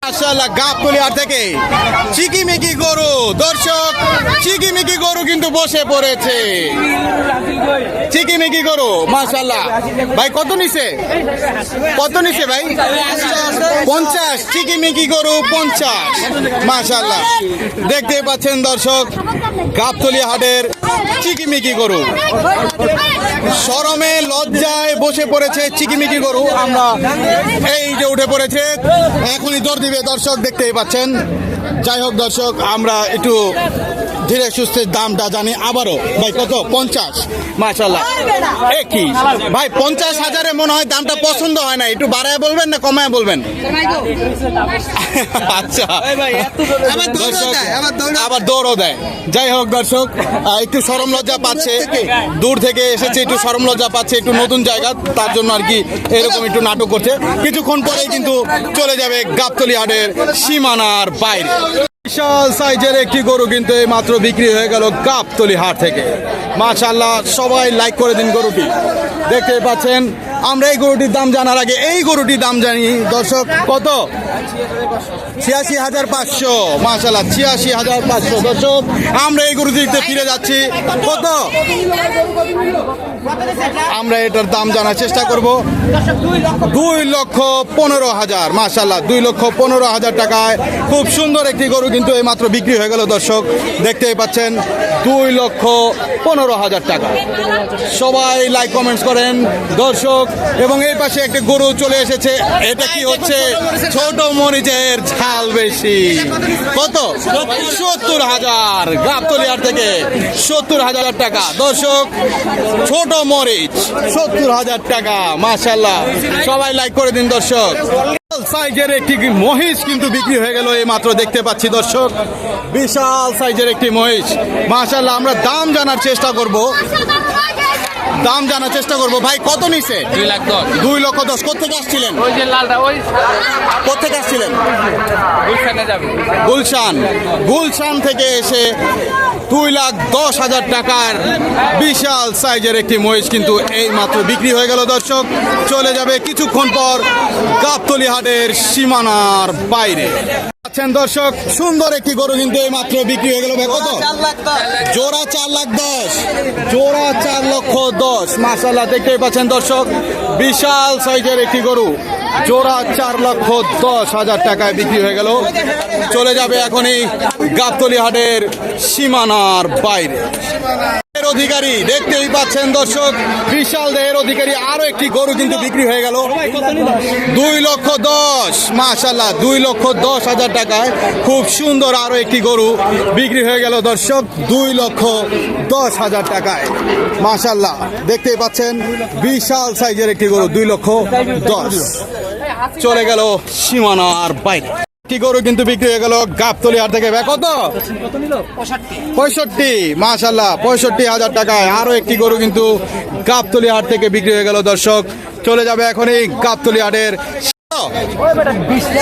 মাশাআল্লাহ গাবতলী হাট থেকে চিকিমিকি গরু দর্শক, চিকিমিকি গরু কিন্তু বসে পড়েছে। চিকিমিকি গরু মাশাআল্লাহ। ভাই কত নিছে? কত নিছে ভাই? 50। চিকিমিকি গরু 50 মাশাআল্লাহ। দেখতে পাচ্ছেন দর্শক গাবতলী হাটের চিকিমিকি গরু, শরমে লজ্জায় বসে পড়েছে চিকিমিকি গরু। আমরা এই যে উঠে পড়েছে, এখনই দৌড় দিবে দর্শক, দেখতেই পাচ্ছেন। যাই হোক দর্শক, আমরা একটু ধীরে সুস্থে দামটা জানি আবারও। ভাই কত? 50 মাশাআল্লাহ। কি ভাই 50,000-এ মনে হয় দামটা পছন্দ হয় না, একটু বাড়ায় বলবেন না কমায় বলবেন? আচ্ছা, আবার দৌড়ও দেয়। যাই হোক দর্শক, একটু শরম লজ্জা পাচ্ছে, দূর থেকে এসেছে, একটু শরম লজ্জা পাচ্ছে, একটু নতুন জায়গা, তার জন্য আর কি এরকম একটু নাটক করছে। কিছুক্ষণ পরেই কিন্তু চলে যাবে গাবতলী হাটের সীমানার বাইরে। বিশাল সাইজের একটি গরু কিন্তু এই মাত্র বিক্রি হয়ে গেল গাবতলী হাট থেকে। মাশাআল্লাহ, সবাই লাইক করে দিন গরুটি। দেখতে পাচ্ছেন, আমরা এই গরুটির দাম জানার আগে এই গরুটির দাম জানি দর্শক। কত? 86,500 মাশাআল্লাহ, 86,500 দর্শক। আমরা এই গরুটিতে ফিরে যাচ্ছি। কত? আমরা এটার দাম জানার চেষ্টা করব। 2,15,000 মাশাআল্লাহ, 2,15,000 টাকায় খুব সুন্দর একটি গরু কিন্তু এই মাত্র বিক্রি হয়ে গেল দর্শক। দেখতেই পাচ্ছেন 2,15,000 টাকা। সবাই লাইক কমেন্টস করেন দর্শক। এবং এই পাশে একটা গরু চলে এসেছে, এটা কি হচ্ছে? ছোট মরিচের ঝাল বেশি। কত? 70,000 গাবতলী হাট থেকে 70,000 টাকা দর্শক। ছোট মরিচ 70,000 টাকা মাশাআল্লাহ। সবাই লাইক করে দিন দর্শক। সাইজের একটি মহিষ কিন্তু বিক্রি হয়ে গেল এই মাত্র, দেখতে পাচ্ছি দর্শক। বিশাল সাইজের একটি মহিষ মাশাআল্লাহ। আমরা দাম জানার চেষ্টা করব, দাম জানার চেষ্টা করবো। ভাই কত নিছে? 2,10,000। 2,10,000। কোথেকে আসছিলেন? ওই যে লালটা, ওই কোথেকে আসছিলেন? গুলশানে যাবে। গুলশান থেকে এসে 2,10,000 টাকার বিশাল সাইজের একটি মহিষ কিন্তু এই মাত্র বিক্রি হয়ে গেল দর্শক। চলে যাবে কিছুক্ষণ পর গাবতলী হাটের সীমানার বাইরে। আছেন দর্শক, সুন্দর একটি গরু কিন্তু এই মাত্র বিক্রি হয়ে গেল। কত? জোড়া 4,10,000। জোড়া 4,10,000 মাশাআল্লাহ। দেখতেই পাচ্ছেন দর্শক, বিশাল সাইজের একটি গরু জোড়া 4,10,000 টাকায় বিক্রি হয়ে গেল। চলে যাবে এখনই গাবতলী হাটের সীমানার বাইরে। অধিকারী দেখতেই পাচ্ছেন দর্শক, বিশাল দেহের অধিকারী আরো একটি গরু কিন্তু বিক্রি হয়ে গেল 2,10,000 মাশাআল্লাহ। 2,10,000 টাকায় খুব সুন্দর আরো একটি গরু বিক্রি হয়ে গেল দর্শক, 2,10,000 টাকায় মাশাআল্লাহ। দেখতেই পাচ্ছেন বিশাল সাইজের একটি গরু 2,10,000 চলে গেল সীমানার বাইরে। কি গরু কিন্তু বিক্রি হয়ে গেল গাবতলী হাট থেকে। কত? 65 মাশাআল্লাহ, 65,000 টাকায় আরো একটি গরু কিন্তু গাবতলী হাট থেকে বিক্রি হয়ে গেল দর্শক। চলে যাবে এখনই গাবতলী হাটের।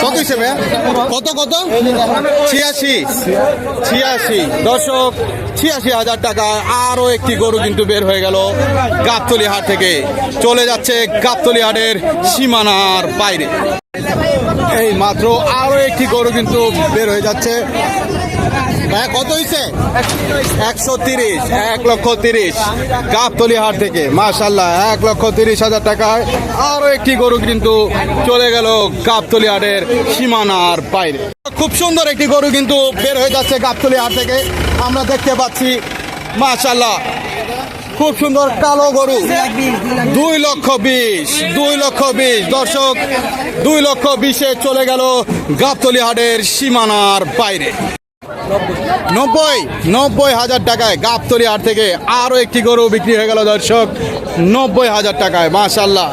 কত হিসেবে? কত কত? 86 দর্শক, 86,000 টাকায় আরো একটি গরু কিন্তু বের হয়ে গেল গাবতলী হাট থেকে। চলে যাচ্ছে গাবতলী হাটের সীমানার বাইরে। এই মাত্র আরো একটি গরু কিন্তু বের হয়ে যাচ্ছে। কত হয়েছে? 130, 1,30,000 গাবতলী হাট থেকে মাশাআল্লাহ। 1,30,000 টাকায় আরো একটি গরু কিন্তু চলে গেল গাবতলী হাটের সীমানার বাইরে। খুব সুন্দর একটি গরু কিন্তু বের হয়ে যাচ্ছে গাবতলী হাট থেকে, আমরা দেখতে পাচ্ছি মাশাআল্লাহ। খুব সুন্দর কালো গরু 2,20,000 দর্শক। 2,20,000-এ চলে গেল গাবতলী হাটের সীমানার বাইরে। 90,000 টাকায় গাবতলী হাট থেকে আরো একটি গরু বিক্রি হয়ে গেল দর্শক, 90,000 টাকায় মাশাআল্লাহ।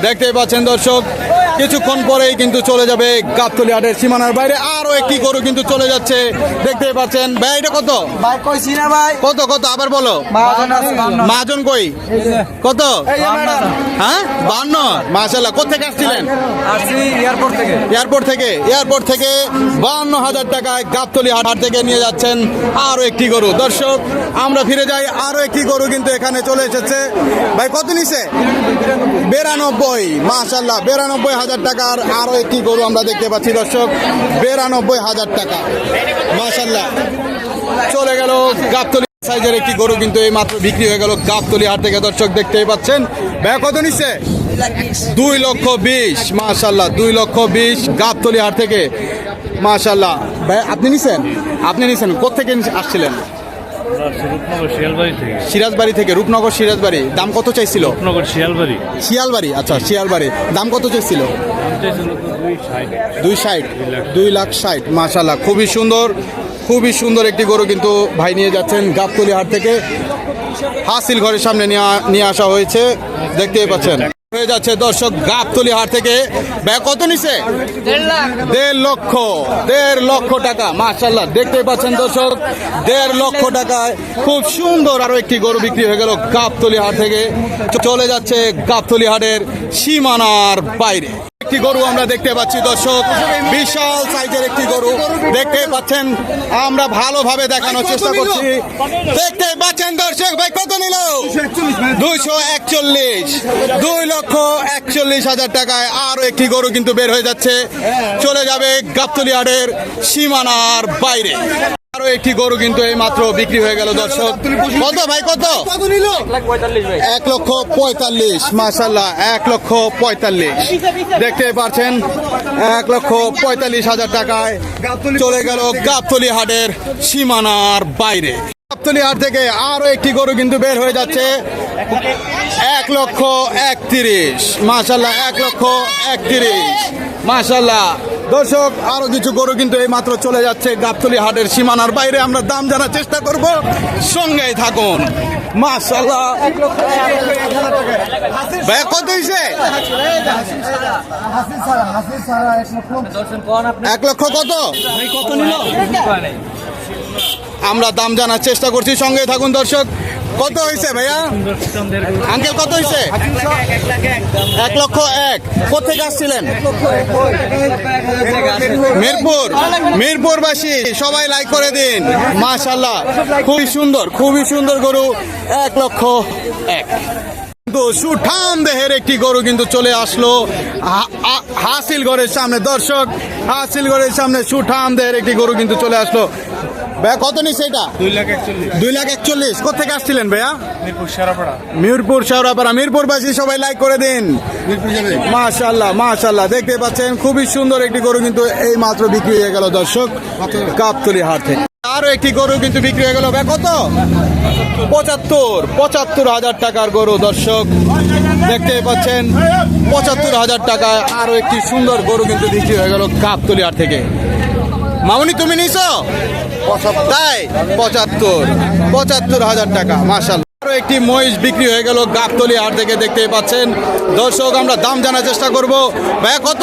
দেখতেই পাচ্ছেন দর্শক, কিছুক্ষণ পরেই কিন্তু চলে যাবে গাবতলী হাটের সীমানার বাইরে আরো একটি গরু কিন্তু চলে যাচ্ছে, দেখতেই পাচ্ছেন। ভাই এটা কত? কত কত আবার বলো? মাজন কই? কত? হ্যাঁ 52 মাশাআল্লাহ। কোথেকে আসছিলেন? এয়ারপোর্ট থেকে 52,000 টাকায় গাবতলী হাট থেকে নিয়ে যাচ্ছেন আরো একটি গরু। দর্শক আমরা ফিরে যাই, আরো একটি গরু কিন্তু এখানে চলে এসেছে। ভাই কত নিছে? 92, মাশাআল্লাহ 92,000 টাকার আরো একটি গরু আমরা দেখতে পাচ্ছি দর্শক। 92,000 টাকা, মাশাআল্লাহ। চলে গেল গাবতলী সাইজের একটি গরু কিন্তু এই মাত্র বিক্রি হয়ে গেল গাবতলী হাট থেকে। দর্শক দেখতেই পাচ্ছেন। ভাই কত নিচ্ছে? 2,20,000, মাশাআল্লাহ 2,20,000 গাবতলী হাট থেকে, মাশাআল্লাহ। ভাই আপনি নিছেন কোত্থেকে আসছিলেন? সিরাজবাড়ি থেকে। রূপনগর সিরাজবাড়ি। দাম কত চাইছিল? শিয়ালবাড়ি, আচ্ছা শিয়ালবাড়ি। দাম কত চাইছিল? 2,60,000, মাশাআল্লাহ। খুবই সুন্দর একটি গরু কিন্তু ভাই নিয়ে যাচ্ছেন গাবতলী হাট থেকে। হাসিল ঘরের সামনে নিয়ে আসা হয়েছে, দেখতেই পাচ্ছেন। হয়ে যাচ্ছে দর্শক গাবতলী হাট থেকে। ভাই কত নিছে? 1.5 লক্ষ টাকা, মাশাআল্লাহ দেখতেই পাচ্ছেন দর্শক। 1.5 লক্ষ টাকায় খুব সুন্দর আরো একটি গরু বিক্রি হয়ে গেল গাবতলী হাট থেকে। চলে যাচ্ছে গাবতলী হাটের সীমানার বাইরে। একটি গরু আমরা দেখতে পাচ্ছি দর্শক, বিশাল সাইজের একটি গরু দেখতে পাচ্ছেন। আমরা ভালোভাবে দেখানোর চেষ্টা করছি, দেখতে পাচ্ছেন দর্শক। ভাই কত নিল? 241, 2,41,000 টাকায় আরো একটি গরু কিন্তু বের হয়ে যাচ্ছে, চলে যাবে গাবতলী হাটের সীমানার বাইরে। আরো একটি গরু কিন্তু এই মাত্র বিক্রি হয়ে গেল দর্শক। কত ভাই কত নিল? 1,45,000, মাশাআল্লাহ 1,45,000 দেখতে পাচ্ছেন। 1,45,000 টাকায় চলে গেল গাবতলী হাটের সীমানার বাইরে। গাবতলী হাট থেকে আরো একটি গরু কিন্তু বের হয়ে যাচ্ছে, 1,31,000, মাশাআল্লাহ 1,31,000, মাশাআল্লাহ। দর্শক আরো কিছু গরু কিন্তু এই মাত্র চলে যাচ্ছে গাবতলী হাটের সীমানার বাইরে। আমরা দাম জানার চেষ্টা করব, সঙ্গেই থাকুন। মাশাআল্লাহ ভাই কত হইছে? 1 লক্ষ কত নিল? আমরা দাম জানার চেষ্টা করছি, সঙ্গে থাকুন দর্শক। কত হয়েছে ভাইয়া? আঙ্কেল কত হয়েছে? 1,01,000। কোথেকে আসছিলেন? মিরপুরবাসী সবাই লাইক করে দিন, মাশাআল্লাহ খুবই সুন্দর গরু। 1,01,000 কিন্তু সুঠাম দেহের একটি গরু কিন্তু চলে আসলো হাসিল ঘরের সামনে। দর্শক হাসিল ঘরের সামনে সুঠাম দেহের একটি গরু কিন্তু চলে আসলো। ভাইয়া কত নিচ্ছে এটা? 2,41,000। কোথেকে আসছিলেন ভাইয়া? মিরপুর শেওড়াপাড়া। মিরপুরবাসী সবাই লাইক করে দিন, মাশাআল্লাহ দেখতে পাচ্ছেন। খুবই সুন্দর একটি গরু কিন্তু এই মাত্র বিক্রি হয়ে গেল দর্শক গাবতলী হাট থেকে। আরো একটি গরু কিন্তু বিক্রি হয়ে গেল। ভাই কত? 75,000 টাকার গরু দর্শক দেখতে পাচ্ছেন। 75,000 টাকায় আরো একটি সুন্দর গরু কিন্তু বিক্রি হয়ে গেল গাবতলী হাট থেকে। মামুনি তুমি নিছো? তাই 75,000 টাকা, মাশাআল্লাহ। আরো একটি মহিষ বিক্রি হয়ে গেল গাবতলী হাট থেকে, দেখতেই পাচ্ছেন দর্শক। আমরা দাম জানার চেষ্টা করব। ভাইয়া কত?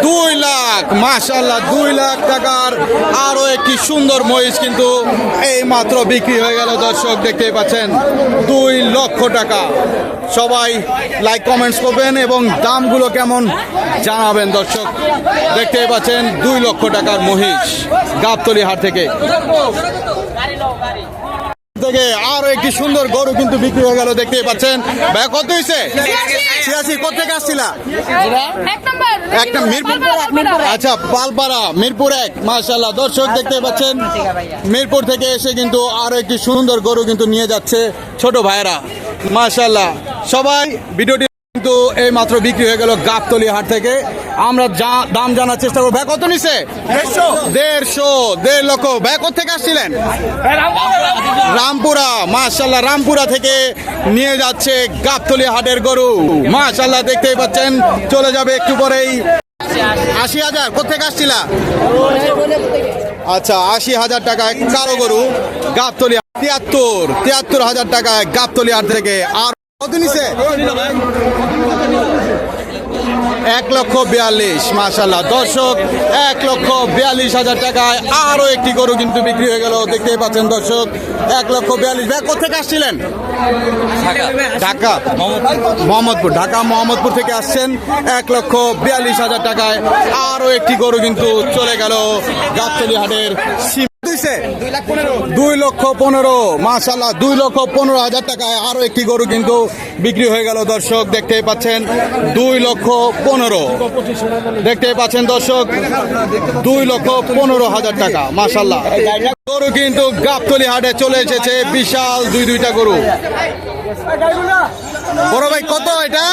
2 লাখ, মাশাআল্লাহ 2 লাখ টাকার আরো একটি সুন্দর মহিষ কিন্তু এই মাত্র বিক্রি হয়ে গেল দর্শক, দেখতেই পাচ্ছেন। 2 লক্ষ টাকা। সবাই লাইক কমেন্টস করবেন এবং দামগুলো কেমন জানাবেন দর্শক। দেখতেই পাচ্ছেন 2 লক্ষ টাকার মহিষ গাবতলী হাট থেকে। আরো একটি সুন্দর গরু কিন্তু বিক্রি হয়ে গেল, দেখতেই পাচ্ছেন। ভাই কত হয়েছে? 86। কোথেকে আসছিলা? একটা মিরপুর, আচ্ছা পালপাড়া, মিরপুর 1, মাশাআল্লাহ দর্শক দেখতে পাচ্ছেন। মিরপুর থেকে এসে কিন্তু আরো একটি সুন্দর গরু কিন্তু নিয়ে যাচ্ছে ছোট ভাইরা, মাশাআল্লাহ। সবাই ভিডিওটি কিন্তু এই মাত্র বিক্রি হয়ে গেল গাবতলী হাট থেকে। আমরা দাম জানার চেষ্টা করবো। ভাই কত নিছে? 1.5 লক্ষ। ভাই কোথেকে আসছিলেন? রামপুরা, মাশাআল্লাহ রামপুরা থেকে নিয়ে যাচ্ছে গাবতলী হাটের গরু, মাশাআল্লাহ দেখতেই পাচ্ছেন। চলে যাবে একটু পরেই। 80,000। কোথেকে আসছিলা? আচ্ছা 80,000 টাকায় কারো গরু গাবতলী। 73,000 টাকায় গাবতলী হাট থেকে। আর কত নিছে? 1,42,000 মাশাআল্লাহ দর্শক 1,42,000 টাকায় আরো একটি গরু কিন্তু বিক্রি হয়ে গেল। দেখতেই পাচ্ছেন দর্শক 1,42,000। ভাই কোথেকে আসছিলেন? ঢাকা মোহাম্মদপুর। ঢাকা মোহাম্মদপুর থেকে আসছেন। 1,42,000 টাকায় আরো একটি গরু কিন্তু চলে গেল গাবতলী হাটের 2,15,000 মাশাআল্লাহ 2,15,000 টাকায় আরো একটি গরু কিন্তু বিক্রি হয়ে গেল দর্শক। দেখতেই পাচ্ছেন 2,15,000 দেখতেই পাচ্ছেন দর্শক 2,15,000 টাকা মাশাআল্লাহ। গরু কিন্তু গাবতলী হাটে চলে এসেছে বিশাল দুইটা গরু। বড় ভাই কত এটা?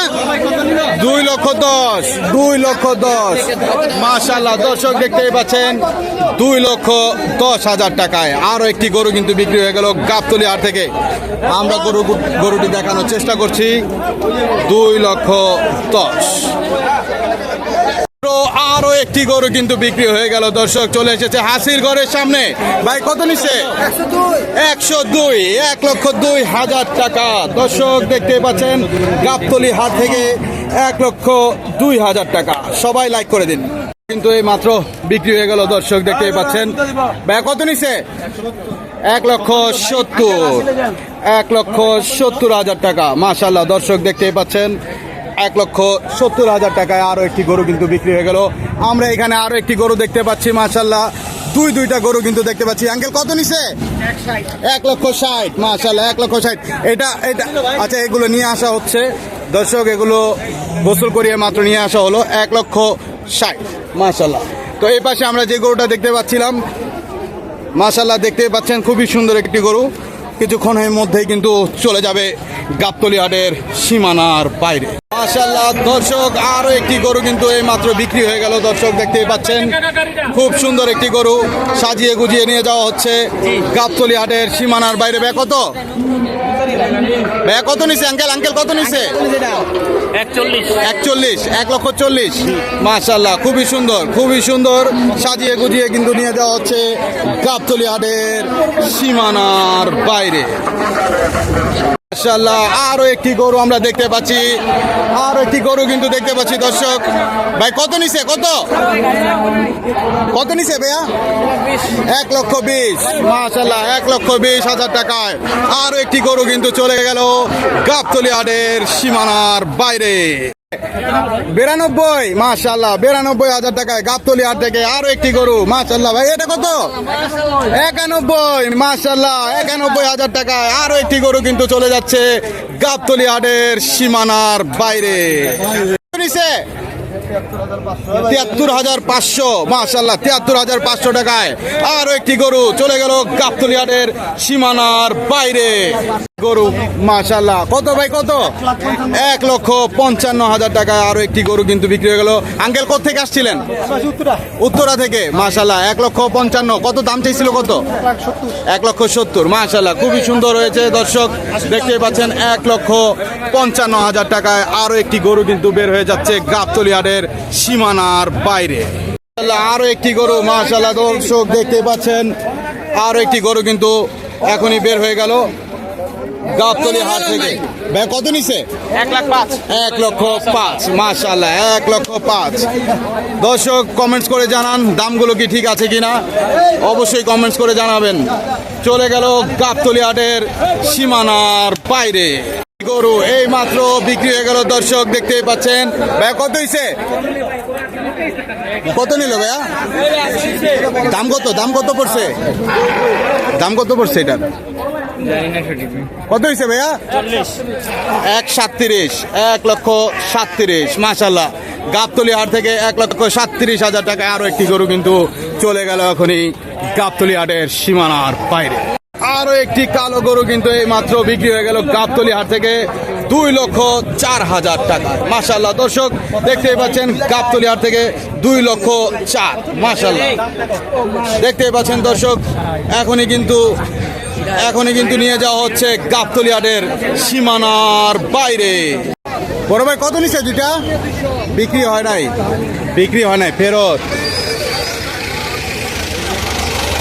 2,10,000 মাশাআল্ল্লাহ দর্শক দেখতেই পাচ্ছেন 2,10,000 টাকায় আরো একটি গরু কিন্তু বিক্রি হয়ে গেল গাবতলী হাট থেকে। আমরা গরুটি দেখানোর চেষ্টা করছি। 2,10,000 আরো একটি গরু কিন্তু বিক্রি হয়ে গেল দর্শক। চলে এসেছে হাসির ঘরের সামনে। ভাই কত নিচ্ছে? 102 1,02,000 টাকা দর্শক দেখতে পাচ্ছেন গাবতলী হাট থেকে 1,02,000 টাকা। সবাই লাইক করে দিন। কিন্তু এই মাত্র বিক্রি হয়ে গেল দর্শক দেখতেই পাচ্ছেন। ভাই কত নিচ্ছে? 1,70,000 টাকা মাশাআল্লাহ দর্শক দেখতেই পাচ্ছেন 1,70,000 টাকায় আরো একটি গরু কিন্তু বিক্রি হয়ে গেল। আমরা এখানে আরো একটি গরু দেখতে পাচ্ছি মাশাআল্লাহ দুইটা গরু কিন্তু দেখতে পাচ্ছি। আঙ্কেল কত নিছে? 1,60,000 মাশাআল্লাহ 1,60,000। এটা আচ্ছা এগুলো নিয়ে আসা হচ্ছে দর্শক, এগুলো গোসল করিয়ে মাত্র নিয়ে আসা হলো 1,60,000 মাশাআল্লাহ। তো এই পাশে আমরা যে গরুটা দেখতে পাচ্ছিলাম মাশাআল্লাহ দেখতেই পাচ্ছেন খুবই সুন্দর একটি গরু। কিছুক্ষণের মধ্যেই কিন্তু চলে যাবে গাবতলী হাটের সীমানার বাইরে মাশাআল্লাহ দর্শক। আরো একটি গরু কিন্তু এই মাত্র বিক্রি হয়ে গেল দর্শক দেখতেই পাচ্ছেন। খুব সুন্দর একটি গরু সাজিয়ে গুজিয়ে নিয়ে যাওয়া হচ্ছে গাবতলী হাটের সীমানার বাইরে। ভাই কত? ভাই কত নিছে আঙ্কেল কত নিছে? 41 1,40,000 মাশাআল্লাহ খুবই সুন্দর সাজিয়ে গুজিয়ে কিন্তু নিয়ে যাওয়া হচ্ছে গাবতলী হাটের সীমানার বাইরে মাশাআল্লাহ। আরো একটি গরু আমরা দেখতে পাচ্ছি, আরো একটি গরু কিন্তু দেখতে পাচ্ছি দর্শক। ভাই কত নিছে? কত নিছে ভাইয়া? 1,20,000 মাশাআল্লাহ 1,20,000 টাকায় আরো একটি গরু কিন্তু চলে গেল গাবতলী হাটের সীমানার বাইরে। 92 মাশাআল্লাহ 92,000 টাকায় গাবতলী হাট থেকে আরো একটি গরু মাশাআল্লাহ। ভাই এটা কত? 91 মাশাআল্লাহ 91,000 টাকায় আরো একটি গরু কিন্তু চলে যাচ্ছে গাবতলী হাটের সীমানার বাইরে। 73,500 মাশাআল্লাহ 73,500 টাকায় আরো একটি গরু চলে গেল গাবতলী হাটের সীমানার বাইরে। গরু মাশাআল্লাহ কত ভাই কত? 1,55,000 টাকায় আরো একটি গরু কিন্তু বিক্রি হয়ে গেল। আঙ্কেল কোথা থেকে আসছিলেন? উত্তরা থেকে মাশাআল্লাহ 1,55,000। কত দাম চাইছিল? কত? 1,70,000 মাশাআল্লাহ খুবই সুন্দর হয়েছে দর্শক দেখতেই পাচ্ছেন। 1,55,000 টাকায় আরো একটি গরু কিন্তু বের হয়ে যাচ্ছে গাবতলী হাটের সীমানার বাইরে। আরো একটি গরু মাশাআল্লাহ দর্শক দেখতে পাচ্ছেন আরো একটি গরু কিন্তু এখনই বের হয়ে গেল গাবতলী হাট থেকে। ভাই কত নিছে? 1,05,000 মাশাআল্লাহ 1,05,000। দর্শক কমেন্টস করে জানান দামগুলো কি ঠিক আছে কিনা, অবশ্যই কমেন্টস করে জানাবেন। চলে গেল গাবতলী হাটের সীমানার বাইরে গরু এই মাত্র বিক্রি হয়ে গেল দর্শক দেখতেই পাচ্ছেন। ভাই কত হইছে? কত নিল ভাইয়া? দাম কত পড়ছে? এটার কত হয়েছে ভাইয়া? 1,37,000 1,37,000 মাশাআল্লাহ গাবতলী হাট থেকে 1,37,000 টাকায় আরো একটি গরু কিন্তু চলে গেল এখনই গাবতলী হাটের সীমানার বাইরে। আরো একটি কালো গরু কিন্তু এই মাত্র বিক্রি হয়ে গেল গাবতলী হাট থেকে 2,04,000 টাকা মাশাআল্লাহ দর্শক দেখতেই পাচ্ছেন গাবতলী হাট থেকে 2,04,000 মাশাআল্লাহ দেখতেই পাচ্ছেন দর্শক। এখনই কিন্তু নিয়ে যাওয়া হচ্ছে গাবতলী হাটের সীমানার বাইরে। বড় ভাই কত নিচ্ছে? দুইটা বিক্রি হয় নাই ফেরত।